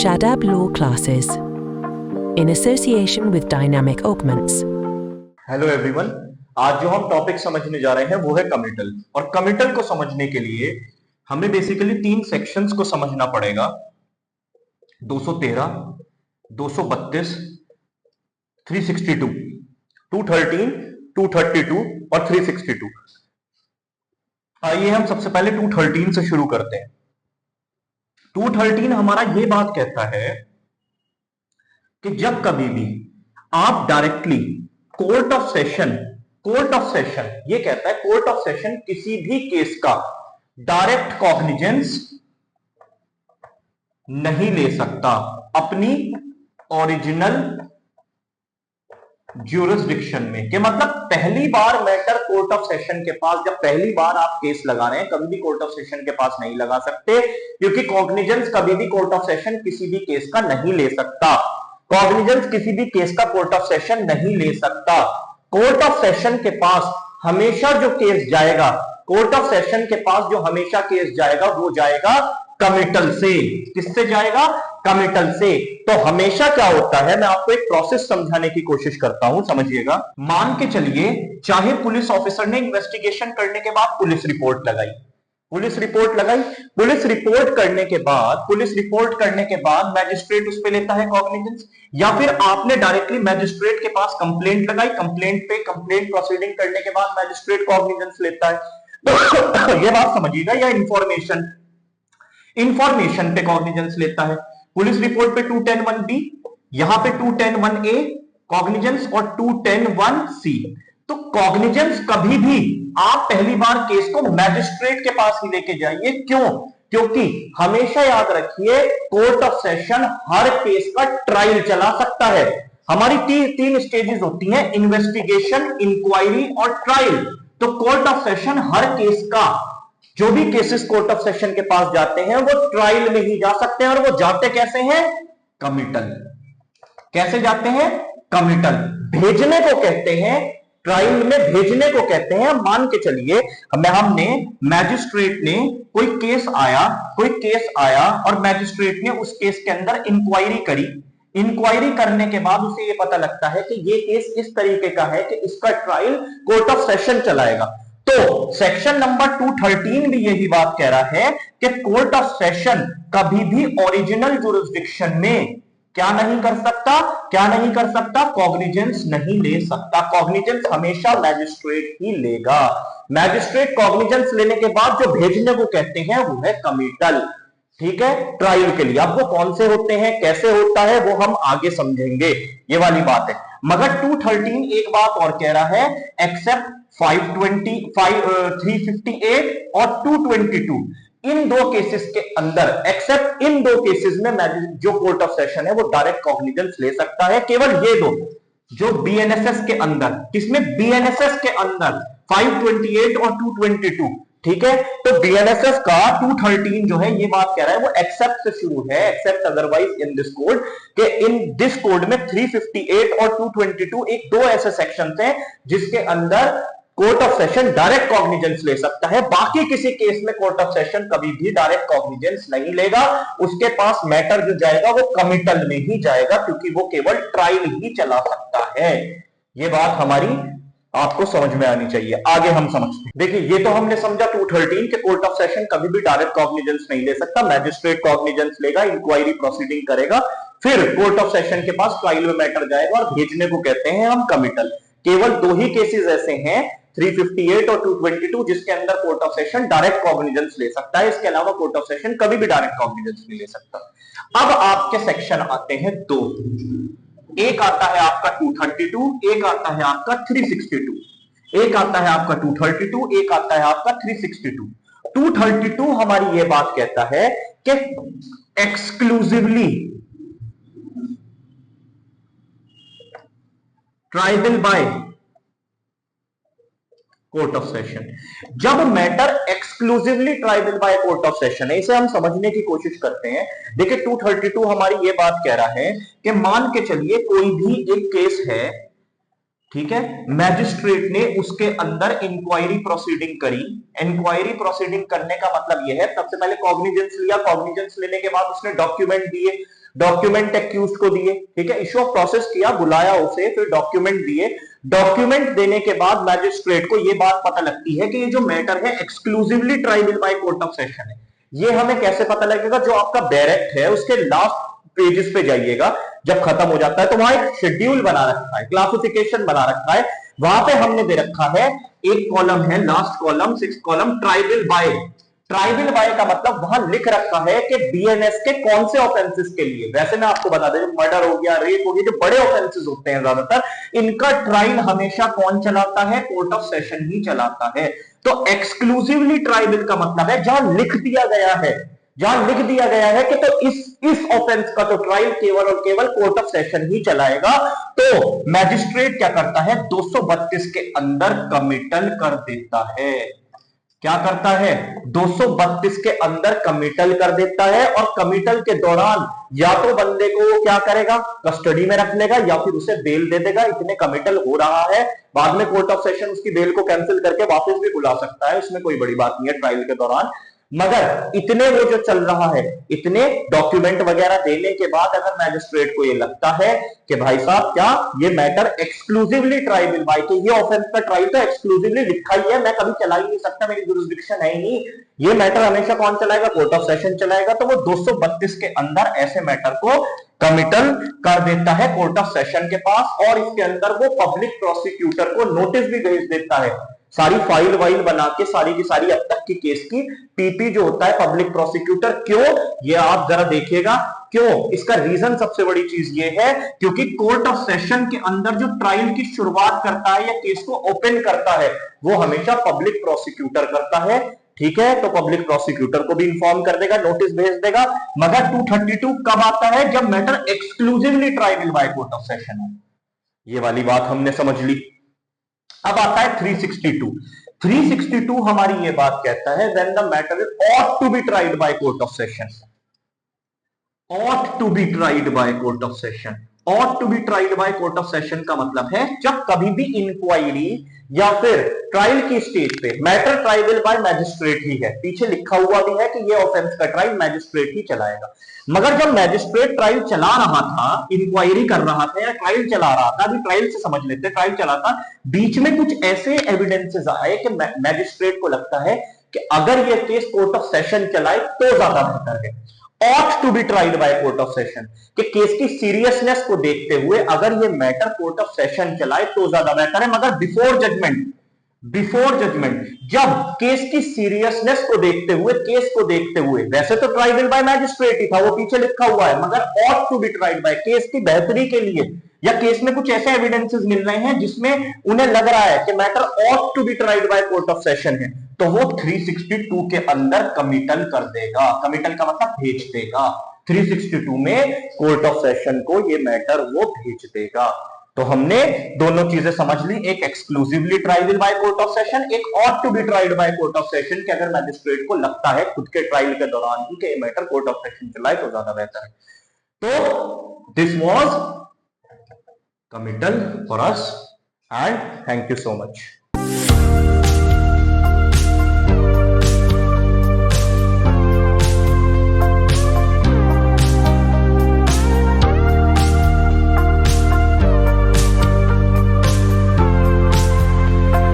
Shadab Law Classes in association with Dynamic Augments. Hello everyone, आज जो हम topic समझने जा रहे हैं वो है कमिटल। और कमिटल को समझने के लिए हमें बेसिकली तीन सेक्शंस को समझना पड़ेगा। 213, 232, 362, 213, 232 और 362। आइए हम सबसे पहले 213 से शुरू करते हैं। 213 हमारा ये बात कहता है कि जब कभी भी आप डायरेक्टली कोर्ट ऑफ सेशन ये कहता है कोर्ट ऑफ सेशन किसी भी केस का डायरेक्ट कॉग्निजेंस नहीं ले सकता अपनी ओरिजिनल ज्यूरिसडिक्शन में। के मतलब पहली बार मैटर कोर्ट ऑफ सेशन के पास, जब पहली बार आप केस लगा रहे हैं, कभी भी कोर्ट ऑफ सेशन के पास नहीं लगा सकते, क्योंकि कॉग्निजेंस कभी भी कोर्ट ऑफ सेशन किसी भी केस का नहीं ले सकता। कॉग्निजेंस किसी भी केस का कोर्ट ऑफ सेशन नहीं ले सकता। कोर्ट ऑफ सेशन के पास हमेशा जो केस जाएगा, कोर्ट ऑफ सेशन के पास जो हमेशा केस जाएगा वो जाएगा कमिटल से। किससे जाएगा? कमिटल से। तो हमेशा क्या होता है, मैं आपको एक प्रोसेस समझाने की कोशिश करता हूं, समझिएगा। मान के चलिए चाहे पुलिस ऑफिसर ने इन्वेस्टिगेशन करने के बाद पुलिस रिपोर्ट लगाई, पुलिस रिपोर्ट करने के बाद मैजिस्ट्रेट उस पे लेता है कॉग्निजेंस, या फिर आपने डायरेक्टली मैजिस्ट्रेट के पास कंप्लेंट लगाई, कंप्लेंट प्रोसीडिंग करने के बाद मैजिस्ट्रेट कॉग्निजेंस लेता है। तो ये बात समझिएगा, या इंफॉर्मेशन पे कॉग्निजेंस लेता है। पुलिस रिपोर्ट पे 210(1)B, यहां पे 210(1)A कॉग्निजेंस और 210(1)C। तो कॉग्निजेंस कभी भी आप पहली बार केस को मैजिस्ट्रेट के पास ही लेके जाइए। क्यों? क्योंकि हमेशा याद रखिए court of session her case का ट्रायल चला सकता है। हमारी तीन स्टेजेस होती हैं, इन्वेस्टिगेशन, इंक्वायरी और ट्रायल। तो court of session her case का, जो भी केसेस कोर्ट ऑफ सेशन के पास जाते हैं वो ट्रायल में ही जा सकते हैं। और वो जाते कैसे हैं? कमिटल। कैसे जाते हैं? कमिटल। भेजने को कहते हैं, ट्रायल में भेजने को कहते हैं। मान के चलिए हमने मैजिस्ट्रेट ने कोई केस आया और मैजिस्ट्रेट ने उस केस के अंदर इंक्वायरी करी। इंक्वायरी करने के बाद उसे ये पता लगता है कि ये केस इस तरीके का है कि इसका ट्रायल कोर्ट ऑफ सेशन चलाएगा। तो सेक्शन नंबर 213 भी यही बात कह रहा है कि कोर्ट ऑफ सेशन कभी भी ओरिजिनल जुरिसडिक्शन में क्या नहीं कर सकता? कॉग्निजेंस नहीं ले सकता। कॉग्निजेंस हमेशा मैजिस्ट्रेट ही लेगा। मैजिस्ट्रेट कॉग्निजेंस लेने के बाद जो भेजने को कहते हैं वो है कमिटल। ठीक है, ट्रायल के लिए। अब वो कौन से होते हैं, कैसे होता है, वो हम आगे समझेंगे, ये वाली बात है। मगर 213 एक बात और कह रहा है, एक्सेप्ट 358 और 222, इन दो केसेस के अंदर, एक्सेप्ट इन दो केसेस में जो कोर्ट ऑफ सेशन है वो डायरेक्ट कॉग्निजेंस ले सकता है। केवल ये दो, जो बीएनएसएस के अंदर, किसमें? बीएनएसएस के अंदर 528 और 222। ठीक है, तो बीएनएसएस का 213 जो है ये बात कह रहा है वो एक्सेप्ट से शुरू है, except otherwise in this code, के इन दिस कोड में 358 और 222 एक दो ऐसे सेक्शंस हैं जिसके अंदर court of session direct cognizance ले सकता है। बाकी किसी केस में कोर्ट ऑफ सेशन कभी भी डायरेक्ट कॉग्निजेंस नहीं लेगा। उसके पास मैटर जो जाएगा वो कमिटल में ही जाएगा, क्योंकि वो केवल ट्रायल ही चला सकता है। ये बात हमारी आपको समझ में आनी चाहिए। आगे हम समझते हैं। देखिए, ये तो हमने समझा 213 के कोर्ट ऑफ सेशन कभी भी डायरेक्ट कॉग्निजेंस नहीं ले सकता। मैजिस्ट्रेट कॉग्निजेंस लेगा, इंक्वायरी प्रोसीडिंग करेगा, फिर कोर्ट ऑफ सेशन के पास ट्रायल में मैटर जाएगा और भेजने को कहते हैं हम कमिटल। केवल दो ही केसेस ऐसे हैं, 358 और 222, जिसके अंदर court of session direct cognizance ले सकता है। इसके अलावा कोर्ट ऑफ सेशन कभी भी डायरेक्ट कॉग्निजेंस नहीं ले सकता। अब आपके सेक्शन आते हैं दो। एक आता है आपका 232, एक आता है आपका 362। एक आता है आपका 232, एक आता है आपका 362। 232 हमारी ये बात कहता है कि exclusively triable by court of session. जब matter exclusively triable by court of session है, इसे हम समझने की कोशिश करते हैं। देखिए, 232 हमारी ये बात कह रहा है कि मान के चलिए कोई भी एक केस है, ठीक है, मैजिस्ट्रेट ने उसके अंदर इंक्वायरी प्रोसीडिंग करी। इंक्वायरी प्रोसीडिंग करने का मतलब यह है, सबसे पहले कॉग्निजेंस लिया, कॉग्निजेंस लेने के बाद उसने डॉक्यूमेंट दिए, डॉक्यूमेंट एक्यूज को दिए, ठीक है, इशू ऑफ प्रोसेस किया, बुलाया उसे, फिर डॉक्यूमेंट दिए। डॉक्यूमेंट देने के बाद मैजिस्ट्रेट को यह बात पता लगती है कि ये जो मैटर है exclusively tribal bye court of session है। ये हमें कैसे पता लगेगा? जो आपका बैरेक्ट है उसके लास्ट पेजेस पे जाइएगा, जब खत्म हो जाता है तो वहां एक शेड्यूल बना रखा है, क्लासिफिकेशन बना रखा है, वहां पे हमने दे रखा है एक कॉलम है, last column, 6 column, tribal bye. Tribal bye का मतलब वहां लिख रखा है कि बीएनएस के कौन से ऑफेंसेस के लिए। वैसे मैं आपको बता दें, मर्डर हो गया, रेप हो गया, जो बड़े ऑफेंसेस होते हैं ज्यादातर, इनका ट्रायल हमेशा कौन चलाता है? कोर्ट ऑफ सेशन ही चलाता है। तो एक्सक्लूसिवली ट्राइबल का मतलब है जहां लिख दिया गया है, जहां लिख दिया गया है कि तो इस ऑफेंस का तो ट्रायल केवल और केवल कोर्ट ऑफ सेशन ही चलाएगा, तो मैजिस्ट्रेट क्या करता है? 232 के अंदर कमिटल कर देता है। क्या करता है? 232 के अंदर कमिटल कर देता है, और कमिटल के दौरान या तो बंदे को क्या करेगा? कस्टडी में रख लेगा, या फिर उसे बेल दे देगा। इतने कमिटल हो रहा है, बाद में कोर्ट ऑफ सेशन उसकी बेल को कैंसिल करके वापस भी बुला सकता है, इसमें कोई बड़ी बात नहीं है ट्रायल के दौरान। मगर इतने वो जो चल रहा है, इतने डॉक्यूमेंट वगैरह देने के बाद अगर मैजिस्ट्रेट को ये लगता है कि भाई साहब क्या ये मैटर एक्सक्लूसिवली ट्राइबल बाय, कि ये ऑफेंस का ट्रायल तो एक्सक्लूसिवली लिखा ही है, मैं कभी चला ही नहीं सकता, मेरी जुरिस्डिक्शन है ही नहीं, ये मैटर हमेशा कौन चलाएगा? कोर्ट ऑफ सेशन चलाएगा। तो वो 232 के अंदर ऐसे मैटर को कमिटल कर देता है कोर्ट ऑफ सेशन के पास, और इसके अंदर वो पब्लिक प्रोसिक्यूटर को नोटिस भी भेज देता है। सारी फाइल वाइल बना के सारी की सारी अब तक की केस की पीपी जो होता है पब्लिक प्रोसिक्यूटर, क्यों? ये आप जरा देखिएगा क्यों। इसका रीजन सबसे बड़ी चीज ये है क्योंकि कोर्ट ऑफ सेशन के अंदर जो ट्रायल की शुरुआत करता है या केस को ओपन करता है वो हमेशा पब्लिक प्रोसिक्यूटर करता है, ठीक है। तो पब्लिक प्रोसिक्यूटर को भी इंफॉर्म कर देगा, नोटिस भेज देगा। मगर 232 कब आता है? जब matter exclusively tribal bye court of session है। ये वाली बात हमने समझ ली। अब आता है 362। 362 हमारी ये बात कहता है when the matter ought to be tried by court of session। ought to be tried by court of session। ought to be tried by court of session का मतलब है जब कभी भी इंक्वायरी या फिर ट्रायल की स्टेज पे मैटर ट्राइबल बाय मैजिस्ट्रेट ही है, पीछे लिखा हुआ भी है कि ये ऑफेंस का ट्रायल मैजिस्ट्रेट ही चलाएगा, मगर जब मैजिस्ट्रेट ट्रायल चला रहा था, इंक्वायरी कर रहा था या ट्रायल चला रहा था, अभी ट्रायल से समझ लेते, ट्रायल चला था, बीच में कुछ ऐसे एविडेंसेस आए कि मैजिस्ट्रेट को लगता है कि अगर ये केस कोर्ट ऑफ सेशन चलाए तो ज्यादा बेहतर है। ought to be tried by court of session, कि केस की सीरियसनेस को देखते हुए अगर ये मैटर कोर्ट ऑफ सेशन चलाए तो ज्यादा बेहतर है। मगर बिफोर जजमेंट जब केस की सीरियसनेस को देखते हुए, केस को देखते हुए, वैसे तो ट्राइबल बाय मैजिस्ट्रेट ही था, वो पीछे लिखा हुआ है, मगर ought to be tried by, case की बेहतरी के लिए या केस में कुछ ऐसे एविडेंसेस मिल रहे हैं जिसमें उन्हें लग रहा है कि matter ought to be tried by court of session है, तो वो 362 के अंदर कमिटल कर देगा। कमिटल का मतलब भेज देगा। 362 में कोर्ट ऑफ सेशन को ये मैटर वो भेज देगा। तो हमने दोनों चीजें समझ ली, एक exclusively tribal bye court of session, एक ought to be tried by court of session, कि अगर मैजिस्ट्रेट को लगता है खुद के ट्रायल के दौरान ही कि ये मैटर कोर्ट ऑफ सेशन चलाए तो ज्यादा बेहतर है। तो this was committal for us, and thank you so much।